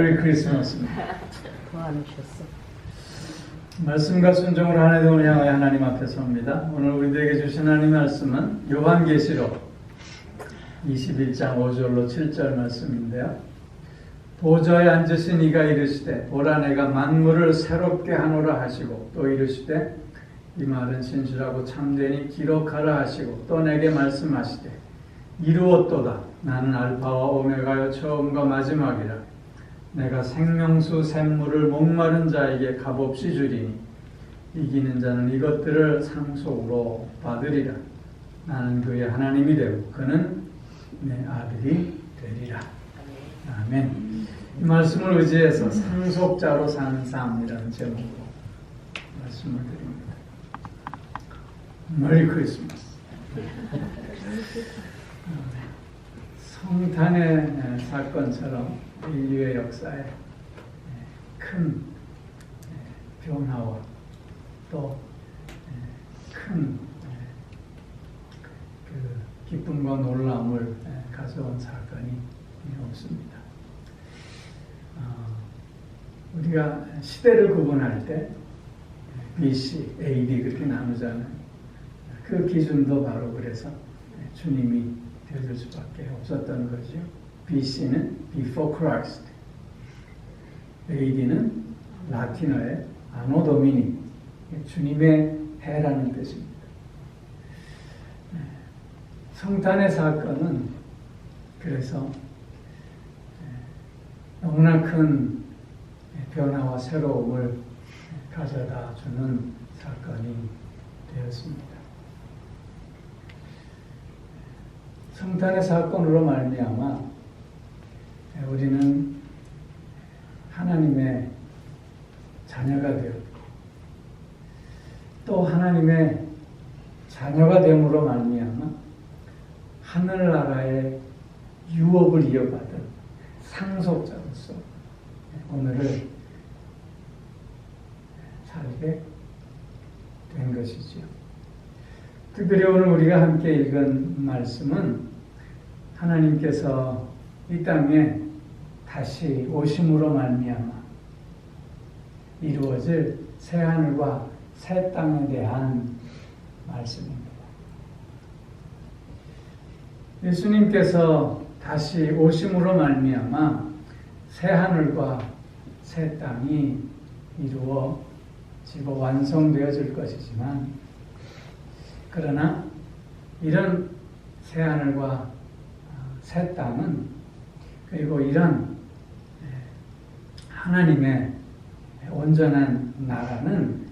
메리 크리스마스입니다. 더 안 오셨어. 말씀과 순종으로 한 해도 향하여 하나님 앞에 섭니다. 오늘 우리들에게 주신 하나님 말씀은 요한계시록 21장 5절로 7절 말씀인데요. 보좌에 앉으신 이가 이르시되 보라 내가 만물을 새롭게 하노라 하시고 또 이르시되 이 말은 진실하고 참되니 기록하라 하시고 또 내게 말씀하시되 이루었도다. 나는 알파와 오메가요 처음과 마지막이라. 내가 생명수 샘물을 목마른 자에게 값없이 주리니 이기는 자는 이것들을 상속으로 받으리라. 나는 그의 하나님이 되고 그는 내 아들이 되리라. 아멘. 이 말씀을 의지해서 상속자로 사는 삶이라는 제목으로 말씀을 드립니다. 메리 크리스마스. 성탄의 사건처럼 인류의 역사에 큰 변화와 또 큰 기쁨과 놀라움을 가져온 사건이 없습니다. 우리가 시대를 구분할 때 BC, AD 그렇게 나누잖아요. 그 기준도 바로 그래서 주님이 되어줄 수밖에 없었던 거죠. BC는 Before Christ, AD는 라틴어의 Anno Domini, 주님의 해라는 뜻입니다. 성탄의 사건은 그래서 너무나 큰 변화와 새로움을 가져다 주는 사건이 되었습니다. 성탄의 사건으로 말미암아 우리는 하나님의 자녀가 되었고 또 하나님의 자녀가 됨으로 말미암아 하늘나라의 유업을 이어받은 상속자로서 오늘을 살게 된 것이지요. 특별히 오늘 우리가 함께 읽은 말씀은 하나님께서 이 땅에 다시 오심으로 말미암아 이루어질 새 하늘과 새 땅에 대한 말씀입니다. 예수님께서 다시 오심으로 말미암아 새 하늘과 새 땅이 이루어지고 완성되어질 것이지만 그러나 이런 새 하늘과 새 땅은 그리고 이런 하나님의 온전한 나라는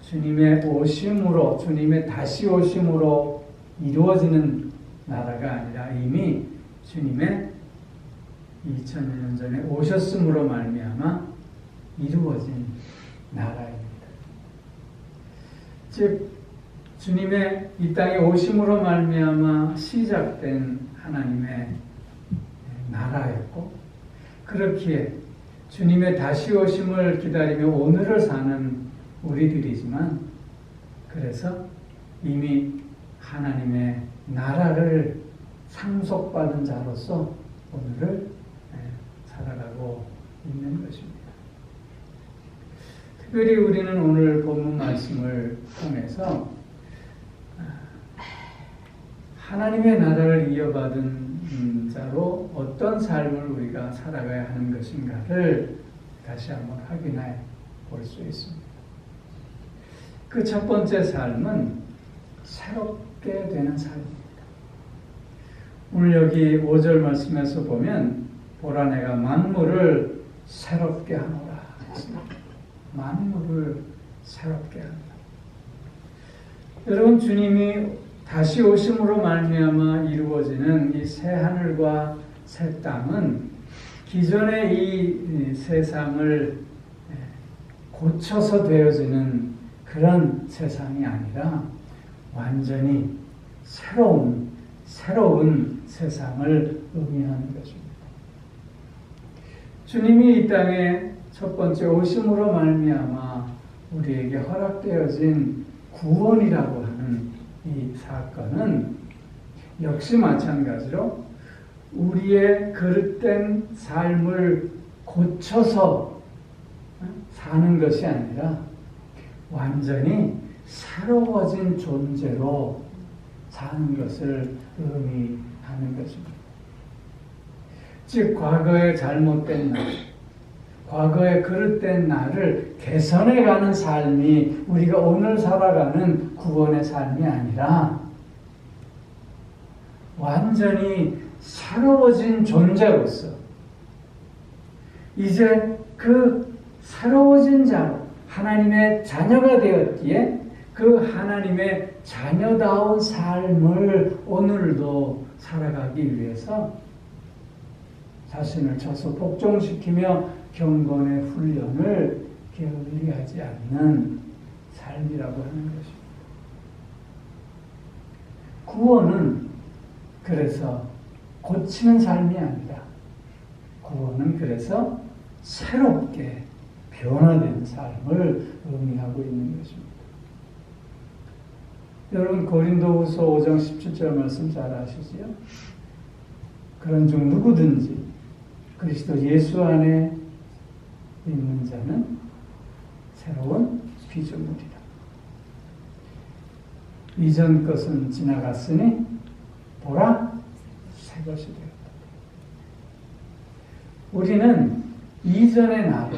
주님의 오심으로 주님의 다시 오심으로 이루어지는 나라가 아니라 이미 주님의 2000년 전에 오셨음으로 말미암아 이루어진 나라입니다. 즉 주님의 이 땅에 오심으로 말미암아 시작된 하나님의 나라였고 그렇기에 주님의 다시 오심을 기다리며 오늘을 사는 우리들이지만 그래서 이미 하나님의 나라를 상속받은 자로서 오늘을 살아가고 있는 것입니다. 특별히 우리는 오늘 본문 말씀을 통해서 하나님의 나라를 이어받은 자로 어떤 삶을 우리가 살아가야 하는 것인가를 다시 한번 확인해 볼 수 있습니다. 그 첫 번째 삶은 새롭게 되는 삶입니다. 오늘 여기 5절 말씀에서 보면 보라 내가 만물을 새롭게 하노라 했습니다. 만물을 새롭게 한다. 여러분 주님이 다시 오심으로 말미암아 이루어지는 이 새 하늘과 새 땅은 기존의 이 세상을 고쳐서 되어지는 그런 세상이 아니라 완전히 새로운 세상을 의미하는 것입니다. 주님이 이 땅에 첫 번째 오심으로 말미암아 우리에게 허락되어진 구원이라고 하는 이 사건은 역시 마찬가지로 우리의 그릇된 삶을 고쳐서 사는 것이 아니라 완전히 새로워진 존재로 사는 것을 의미하는 것입니다. 즉 과거의 잘못된 나, 과거의 그릇된 나를 개선해가는 삶이 우리가 오늘 살아가는 구원의 삶이 아니라 완전히 새로워진 존재로서 이제 그 새로워진 자로 하나님의 자녀가 되었기에 그 하나님의 자녀다운 삶을 오늘도 살아가기 위해서 자신을 저서 복종시키며 경건의 훈련을 게을리하지 않는 삶이라고 하는 것입니다. 구원은 그래서 고치는 삶이 아니라 구원은 그래서 새롭게 변화된 삶을 의미하고 있는 것입니다. 여러분 고린도후서 5장 17절 말씀 잘 아시지요? 그런 중 누구든지 그리스도 예수 안에 있는 자는 새로운 피조물이다. 이전 것은 지나갔으니 보라 새 것이 되었다. 우리는 이전의 나로,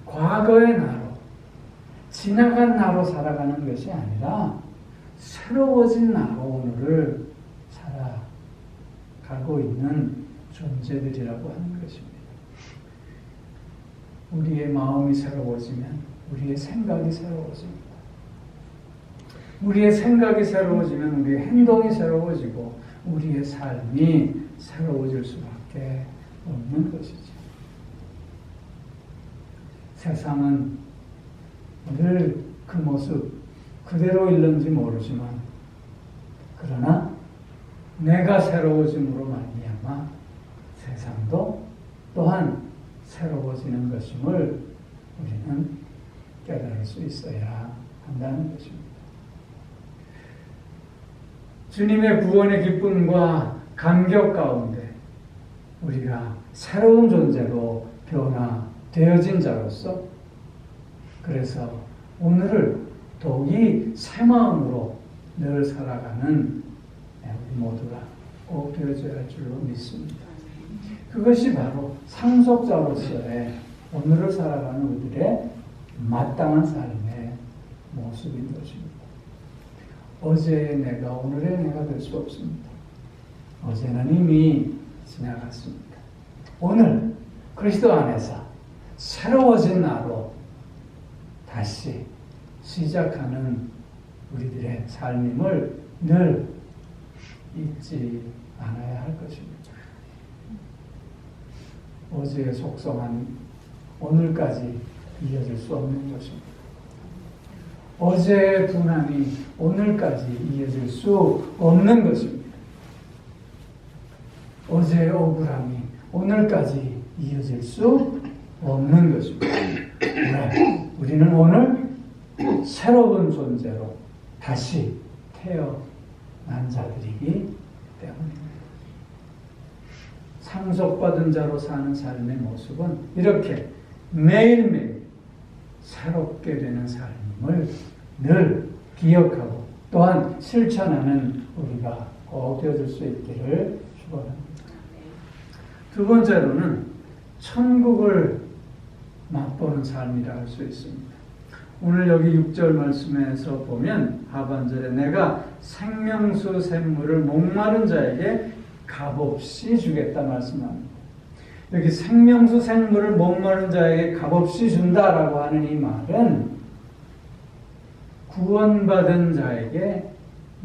과거의 나로, 지나간 나로 살아가는 것이 아니라 새로워진 나로 오늘을 살아가고 있는 존재들이라고 하는 것입니다. 우리의 마음이 새로워지면 우리의 생각이 새로워집니다. 우리의 생각이 새로워지면 우리의 행동이 새로워지고 우리의 삶이 새로워질 수밖에 없는 것이죠. 세상은 늘 그 모습 그대로 있는지 모르지만 그러나 내가 새로워짐으로 말미암아 세상도 또한 새로워지는 것임을 우리는 깨달을 수 있어야 한다는 것입니다. 주님의 구원의 기쁨과 감격 가운데 우리가 새로운 존재로 변화되어진 자로서 그래서 오늘을 더욱이 새 마음으로 늘 살아가는 우리 모두가 꼭 되어져야 할 줄로 믿습니다. 그것이 바로 상속자로서의 오늘을 살아가는 우리들의 마땅한 삶의 모습인 것입니다. 어제의 내가 오늘의 내가 될 수 없습니다. 어제는 이미 지나갔습니다. 오늘 그리스도 안에서 새로워진 나로 다시 시작하는 우리들의 삶임을 늘 잊지 않아야 할 것입니다. 어제의 속성한 오늘까지 이어질 수 없는 것입니다. 어제의 분함이 오늘까지 이어질 수 없는 것입니다. 어제의 억울함이 오늘까지 이어질 수 없는 것입니다. 네, 우리는 오늘 새로운 존재로 다시 태어난 자들이기 때문입니다. 상속받은 자로 사는 삶의 모습은 이렇게 매일매일 새롭게 되는 삶임을 늘 기억하고 또한 실천하는 우리가 꼭 되어질 수 있기를 축원합니다. 두 번째로는 천국을 맛보는 삶이라 할 수 있습니다. 오늘 여기 6절 말씀에서 보면 하반절에 내가 생명수 샘물을 목마른 자에게 값없이 주겠다 말씀합니다. 여기 생명수 샘물을 목마른 자에게 값없이 준다라고 하는 이 말은 구원받은 자에게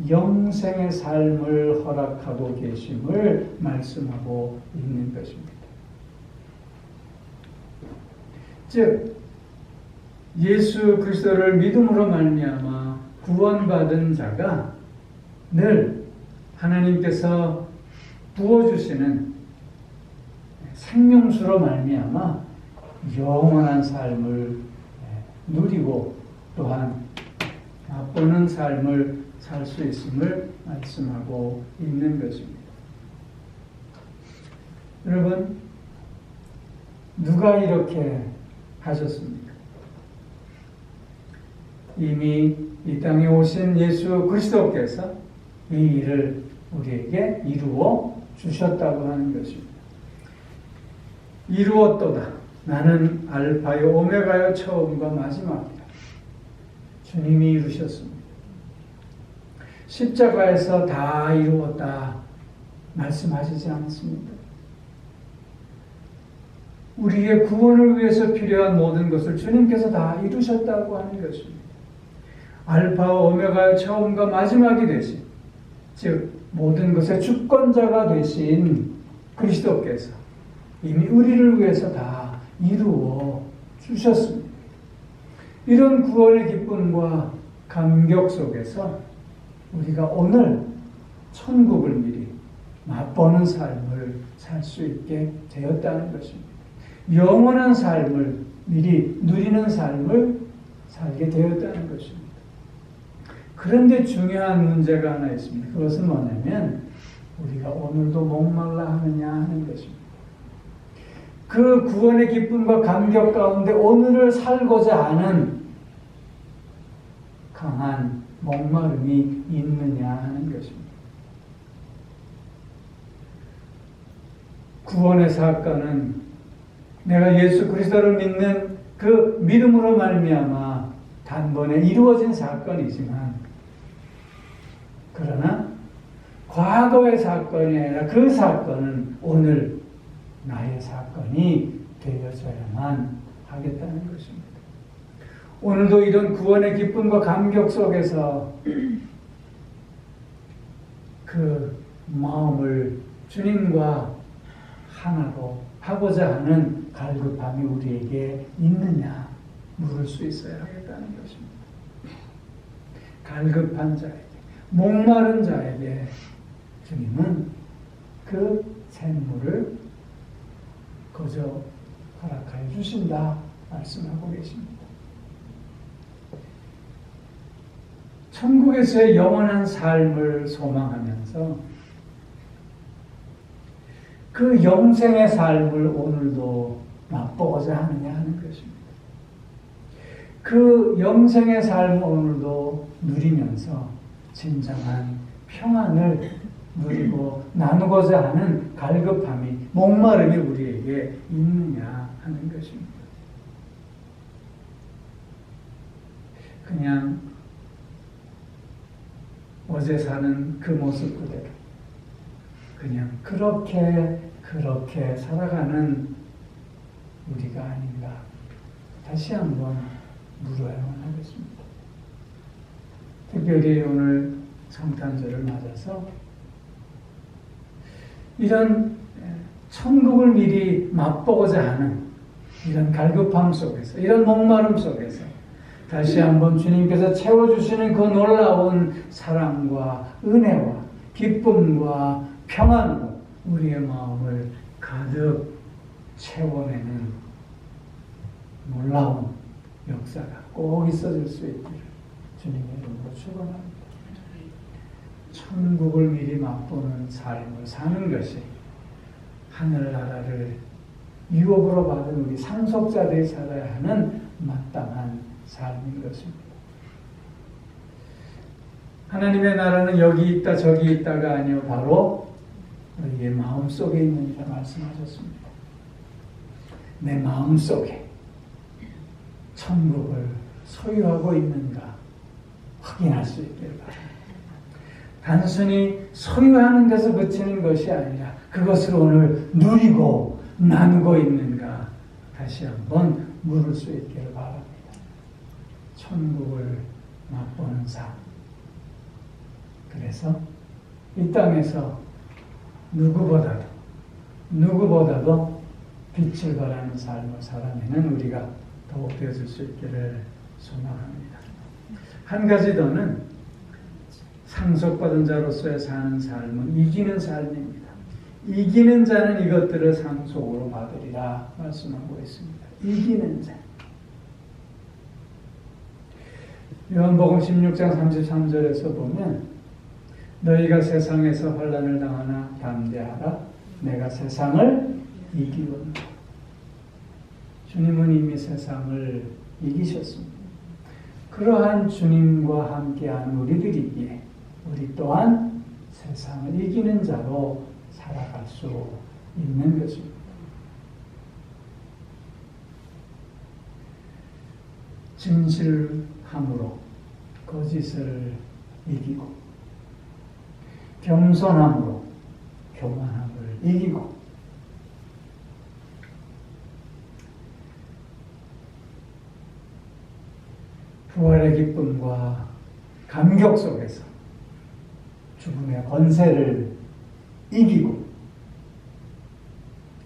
영생의 삶을 허락하고 계심을 말씀하고 있는 것입니다. 즉 예수 그리스도를 믿음으로 말미암아 구원받은 자가 늘 하나님께서 부어주시는 생명수로 말미암아 영원한 삶을 누리고 또한 맛보는 삶을 살 수 있음을 말씀하고 있는 것입니다. 여러분, 누가 이렇게 하셨습니까? 이미 이 땅에 오신 예수 그리스도께서 이 일을 우리에게 이루어 주셨다고 하는 것입니다. 이루었도다. 나는 알파요 오메가요 처음과 마지막이다. 주님이 이루셨습니다. 십자가에서 다 이루었다 말씀하시지 않습니다. 우리의 구원을 위해서 필요한 모든 것을 주님께서 다 이루셨다고 하는 것입니다. 알파와 오메가의 처음과 마지막이 되신, 즉 모든 것의 주권자가 되신 그리스도께서 이미 우리를 위해서 다 이루어 주셨습니다. 이런 구원의 기쁨과 감격 속에서 우리가 오늘 천국을 미리 맛보는 삶을 살 수 있게 되었다는 것입니다. 영원한 삶을 미리 누리는 삶을 살게 되었다는 것입니다. 그런데 중요한 문제가 하나 있습니다. 그것은 뭐냐면 우리가 오늘도 목말라 하느냐 하는 것입니다. 그 구원의 기쁨과 감격 가운데 오늘을 살고자 하는 강한 목마름이 있느냐 하는 것입니다. 구원의 사건은 내가 예수 그리스도를 믿는 그 믿음으로 말미암아 단번에 이루어진 사건이지만, 그러나 과거의 사건이 아니라 그 사건은 오늘 나의 사건이 되어져야만 하겠다는 것입니다. 오늘도 이런 구원의 기쁨과 감격 속에서 그 마음을 주님과 하나로 하고자 하는 갈급함이 우리에게 있느냐 물을 수 있어야 하겠다는 것입니다. 갈급한 자에게, 목마른 자에게 주님은 그 샘물을 거저 허락하여 주신다 말씀하고 계십니다. 천국에서의 영원한 삶을 소망하면서 그 영생의 삶을 오늘도 맛보고자 하느냐 하는 것입니다. 그 영생의 삶을 오늘도 누리면서 진정한 평안을 누리고 나누고자 하는 갈급함이, 목마름이 우리에게 있느냐 하는 것입니다. 그냥 어제 사는 그 모습 그대로 그냥 그렇게 살아가는 우리가 아닌가 다시 한번 물어야만 하겠습니다. 특별히 오늘 성탄절을 맞아서 이런 천국을 미리 맛보고자 하는 이런 갈급함 속에서, 이런 목마름 속에서 다시 한번 주님께서 채워주시는 그 놀라운 사랑과 은혜와 기쁨과 평안으로 우리의 마음을 가득 채워내는 놀라운 역사가 꼭 있어질 수 있기를 주님의 이름으로 축원합니다. 천국을 미리 맛보는 삶을 사는 것이 하늘나라를 유업으로 받은 우리 상속자들이 살아야 하는 마땅한 삶인 것입니다. 하나님의 나라는 여기 있다 저기 있다가 아니요 바로 너희의 마음속에 있느니라 말씀하셨습니다. 내 마음속에 천국을 소유하고 있는가 확인할 수 있기를 바랍니다. 단순히 소유하는 데서 그치는 것이 아니라 그것을 오늘 누리고 나누고 있는가 다시 한번 물을 수 있기를 바랍니다. 천국을 맛보는 삶. 그래서 이 땅에서 누구보다도 빛을 발하는 삶을 살아내는 우리가 더욱 되어질 수 있기를 소망합니다. 한 가지 더는 상속받은 자로서의 사는 삶은 이기는 삶입니다. 이기는 자는 이것들을 상속으로 받으리라 말씀하고 있습니다. 이기는 자. 요한복음 16장 33절에서 보면 너희가 세상에서 환난을 당하나 담대하라. 내가 세상을 이기었노라. 주님은 이미 세상을 이기셨습니다. 그러한 주님과 함께한 우리들이기에 우리 또한 세상을 이기는 자로 살아갈 수 있는 것입니다. 진실함으로 거짓을 이기고 겸손함으로 교만함을 이기고 부활의 기쁨과 감격 속에서 죽음의 권세를 이기고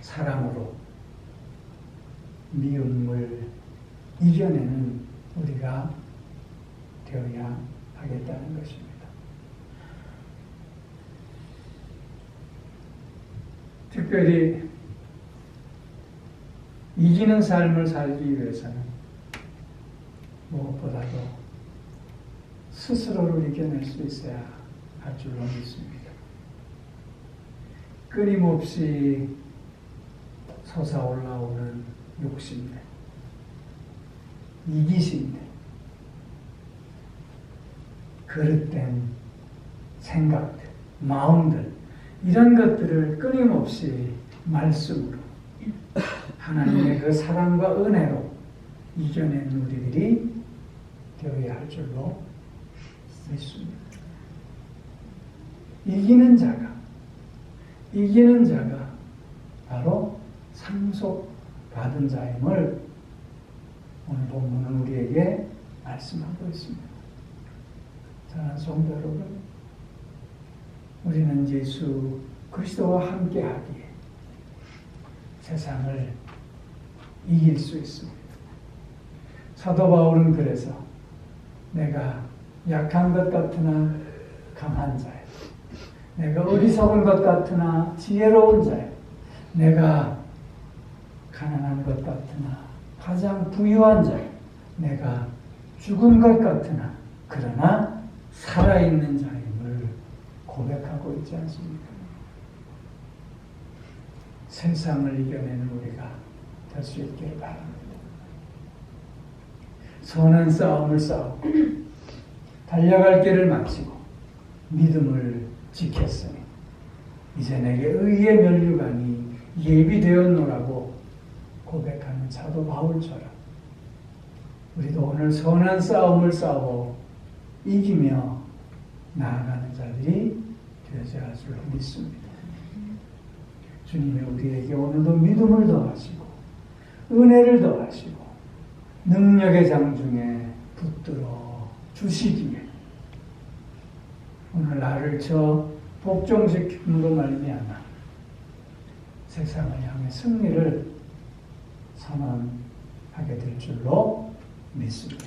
사랑으로 미움을 이겨내는 우리가 되어야 하겠다는 것입니다. 특별히 이기는 삶을 살기 위해서는 무엇보다도 스스로를 이겨낼 수 있어야 할 줄로 믿습니다. 끊임없이 솟아올라오는 욕심들, 이기심들, 그릇된 생각들, 마음들, 이런 것들을 끊임없이 말씀으로 하나님의 그 사랑과 은혜로 이겨낸 우리들이 되어야 할 줄로 믿습니다. 이기는 자가 바로 상속받은 자임을 오늘 본문은 우리에게 말씀하고 있습니다. 사랑하는 성도 여러분, 우리는 예수 그리스도와 함께하기에 세상을 이길 수 있습니다. 사도 바울은 그래서 내가 약한 것 같으나 강한 자요, 내가 어리석은 것 같으나 지혜로운 자요, 내가 가난한 것 같으나 가장 부유한 자요, 내가 죽은 것 같으나 그러나 살아있는 자임을 고백하고 있지 않습니까? 세상을 이겨내는 우리가 될 수 있기를 바랍니다. 선한 싸움을 싸우고 달려갈 길을 마치고 믿음을 지켰으니 이제 내게 의의 면류관이 예비되었노라고 고백하는 사도 바울처럼 우리도 오늘 선한 싸움을 싸워 이기며 나아가는 자들이 되어야 할 줄 믿습니다. 주님이 우리에게 오늘도 믿음을 더하시고 은혜를 더하시고 능력의 장중에 붙들어 주시기에 오늘 나를 저 복종시킴으로 말미암아 세상을 향해 승리를 선언하게 될 줄로 믿습니다.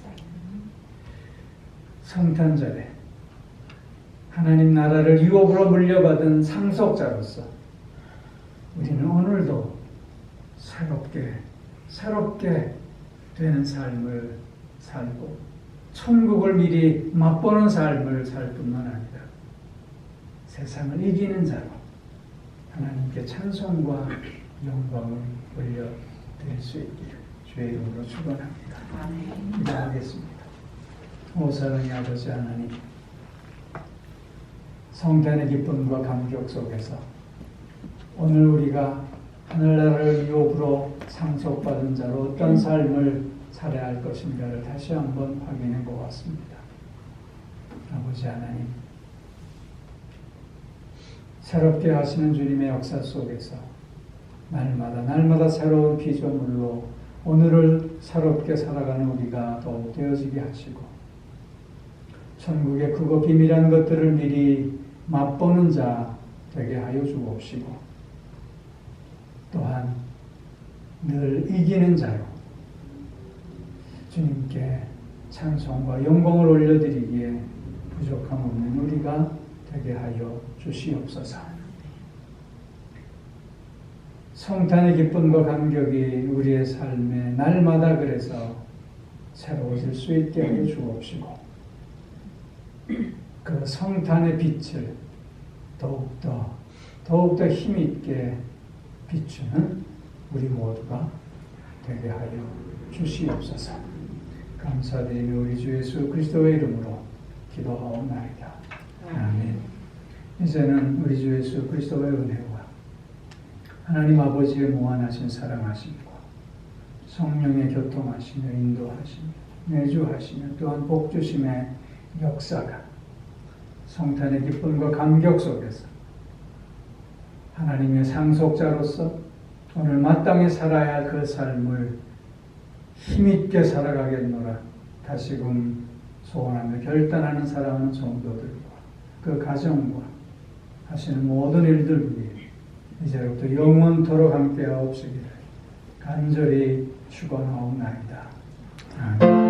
성탄절에 하나님 나라를 유업으로 물려받은 상속자로서 우리는 오늘도 새롭게 되는 삶을 살고 천국을 미리 맛보는 삶을 살 뿐만 아니라 세상을 이기는 자로 하나님께 찬송과 영광을 올려드릴 수 있기를 주의 이름으로 축원합니다. 기도하겠습니다. 오 사랑의 아버지 하나님, 성탄의 기쁨과 감격 속에서 오늘 우리가 하늘나라를 유업으로 상속받은 자로 어떤 삶을 살아야 할 것인가를 다시 한번 확인해 보았습니다. 아버지 하나님, 새롭게 하시는 주님의 역사 속에서 날마다 새로운 피조물로 오늘을 새롭게 살아가는 우리가 더욱 되어지게 하시고 천국의 크고 비밀한 것들을 미리 맛보는 자 되게 하여 주옵시고 또한 늘 이기는 자로 주님께 찬송과 영광을 올려드리기에 부족함 없는 우리가 되게 하여 주시옵소서. 성탄의 기쁨과 감격이 우리의 삶에 날마다 그래서 새로워질 수 있게 하여 주옵시고 그 성탄의 빛을 더욱더 힘있게 비추는 우리 모두가 되게 하여 주시옵소서. 감사드리며 우리 주 예수 그리스도의 이름으로 기도하옵나이다. 아멘. 이제는 우리 주 예수 그리스도의 은혜와 하나님 아버지의 무한하신 사랑하심과 성령의 교통하시며 인도하시며 내주하시며 또한 복주심의 역사가 성탄의 기쁨과 감격 속에서 하나님의 상속자로서 오늘 마땅히 살아야 할 그 삶을 힘있게 살아가겠노라 다시금 소원하며 결단하는 사랑하는 성도들과 그 가정과 하시는 모든 일들 위해 이제부터 영원토록 함께하옵시기를 간절히 축원하옵나이다. 아멘.